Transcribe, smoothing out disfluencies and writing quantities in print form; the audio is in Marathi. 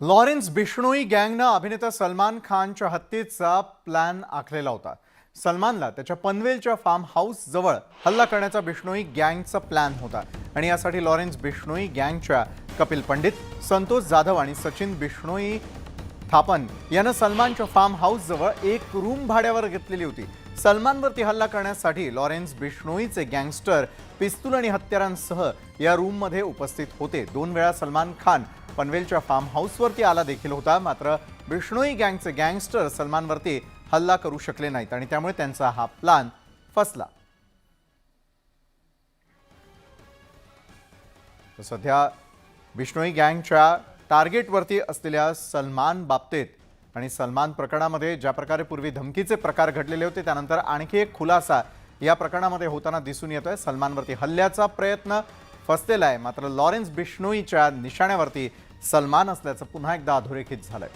लॉरेन्स बिश्नोई गँगनं अभिनेता सलमान खानच्या हत्येचा प्लॅन आखलेला होता। सलमानला त्याच्या पनवेलच्या फार्म हाऊस जवळ हल्ला करण्याचा बिश्नोई गँगचा प्लॅन होता आणि यासाठी लॉरेन्स बिश्नोई गँगच्या कपिल पंडित, संतोष जाधव आणि सचिन बिश्नोई थापन यानं सलमानच्या फार्म हाऊस जवळ एक रूम भाड्यावर घेतलेली होती। सलमानवरती हल्ला करण्यासाठी लॉरेन्स बिश्नोईचे गँगस्टर पिस्तूल आणि हत्यारांसह या रूममध्ये उपस्थित होते। 2 वेळा सलमान खान पनवेलच्या फार्म हाऊसवरती आला देखील होता, मात्र बिश्नोई गँगचे गँगस्टर सलमानवरती हल्ला करू शकले नाहीत आणि त्यामुळे त्यांचा हा प्लॅन फसला। सध्या बिश्नोई गँगच्या टार्गेटवरती असलेल्या सलमान बाबतीत आणि सलमान प्रकरणामध्ये ज्या प्रकारे पूर्वी धमकीचे प्रकार घडलेले होते त्यानंतर आणखी एक खुलासा या प्रकरणामध्ये होताना दिसून येतोय। सलमानवरती हल्ल्याचा प्रयत्न फसलेला आहे, मात्र लॉरेन्स बिश्नोईच्या निशाण्यावरती सलमान असल्याचं पुन्हा एकदा अधोरेखित झालंय।